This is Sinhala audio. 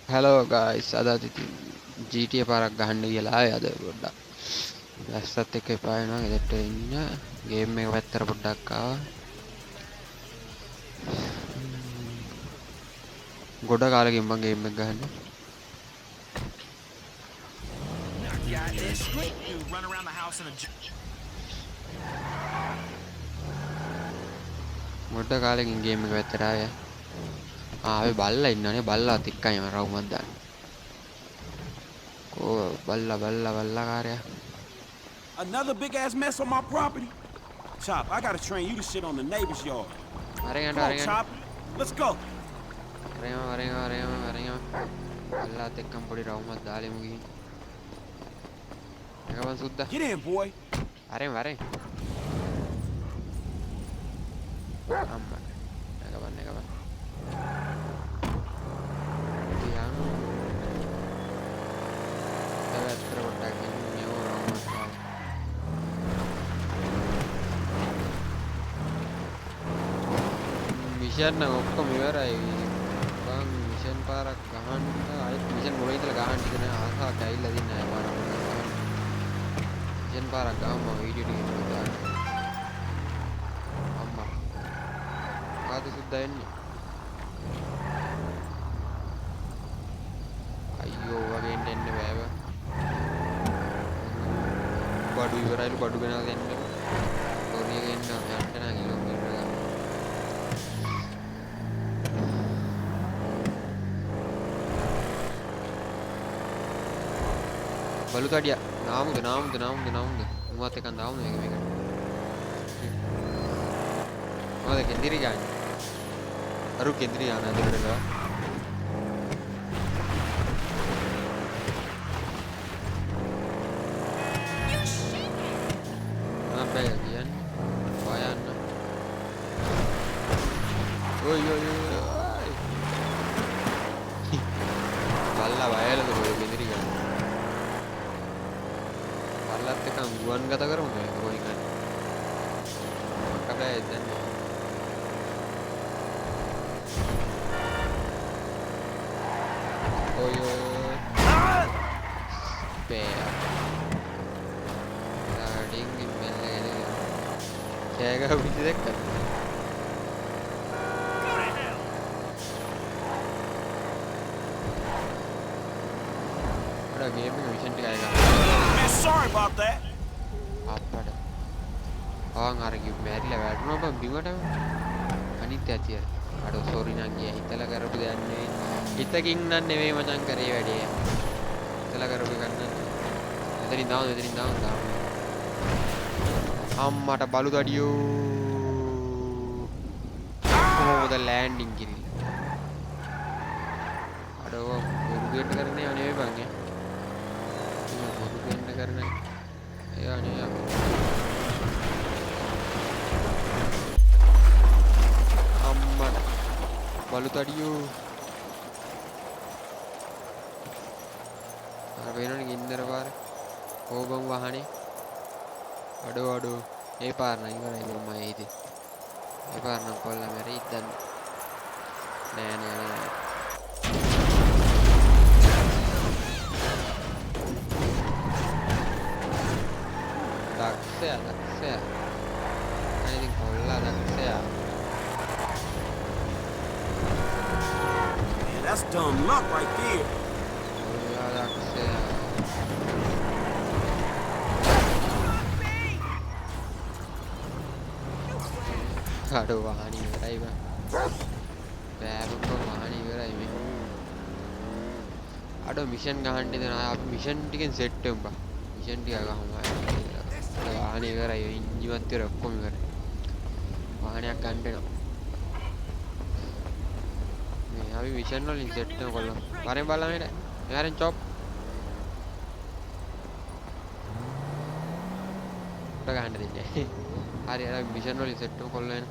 Hello guys, අද ඉතින් GTA පාරක් ගහන්න කියලා ආයේ අද පොඩ්ඩක්. ලැස්සත් එක්ක එපා වෙනවා ගෙදරට ඉන්න. ගේම් එක පැත්තට පොඩ්ඩක් ආවා. ගොඩ කාලෙකින් මම ගේම් එක ගහන්නේ. ගොඩ කාලෙකින් ගේම් එක පැත්තට ආවේ. ආවේ බල්ලා ඉන්නවනේ බල්ලාත් එක්කයි මම රවුමක් දාන්නේ. කෝ බල්ලා කාර්යය. Another big ass mess on my property? Chop, I gotta train you to shit on the neighbor's yard. Come on, Chop. Let's go. වරේම. බල්ලාත් එක්කම පොඩි රවුමක් දාලෙමු ගිහින්. එකවන් සුද්දා. Get in, boy. වරේ. අම්මා. එකවන්. මිෂන් ඔක්කොම ඉවරයි. බං මිෂන් පාරක් ගහන්න ආයෙත් මිෂන් මොලේ ඉඳලා ගහන්න ටික නෑ ආසාවක් ඇවිල්ලා දින්නේ නෑ බං. මිෂන් පාරක් ගහම වීඩියෝ ටික දාන්න. අම්මා. කාද සුද්දා එන්නේ? අයියෝ වගේ එන්න බෑ බං. බඩු ඉවරයිලු බඩු ගෙනල්ලා දෙන්න. ලෝරියක එන්න යන්න නෑ කිලෝමීටර ගන්න. බලු තඩිය නාමුද මුවත් එකක් නාමුද මේක මොකද කෙන්දිරි ගාන්නේ අරු කෙන්දිරි යන ඇතුළට ගා අපේ කියන්නේ වයන්න ඔය බල්ලා වයලද ඔය කෙන්දිරි ගාන්නේ ලත් එක ගුවන් ගත කරමු මේක කොයි ගන්න. කබෑ දැන්. ඔය බෑ. ඩිංග් මෙල්ලගෙන. කෑගහ පිටි දැක්කද? අර ගේම් එක මිෂන් ටික අය ගන්න. Sorry about that. අප්පඩ. ආන් අර කිව් මැරිලා වැටුණා බං බිමට. අනිත් ඇතිය. අර සෝරි නං ගියා හිතලා කරපු දෙයක් නෙවෙයි. හිතකින් නන් නෙවෙයි මචං කරේ වැඩේ. හිතලා කරපු එකක් නන්. එතනින් දාමු. අම්මට බලු දඩියෝ. කොහොමද ලෑන්ඩින් කිරිල්ල. අඩෝ පුරුදෙන්න කරන්නේ නෙවෙයි බං ඈ. करना अम्मा बालू तड़ियो इंदर बार होबम वाहने अडो ए पार नहीं कर ये पार ना कोल्ला मेरे इधर नया දක්ෂයා අනේ ඉතින් කොල්ලා දක්ෂයා Man, that's dumb luck right there. කොල්ලා දක්ෂයා අඩෝ වාහනේ ඉවරයි බං බෑබුක වාහනේ ඉවරයි මේ අඩෝ මිෂන් ගහන්න ඉතින් අපි මිෂන් ටිකෙන් සෙට් වෙමු බං මිෂන් ටික ගහමු වාහනේ ඉවරයි ඉන්ජිමත් ඉවරයි ඔක්කොම ඉවරයි වාහනයක් ගන්න වෙනවා මේ අපි මිෂන් වලින් සෙට් වෙන කොල්ලෝ වරෙන් බලන්න මෙහෙට මෙහරෙන් චොප් උඩ ගහන්න දෙන්නේ හරි අර මිෂන් වලින් සෙට් වෙන කොල්ලෝ එන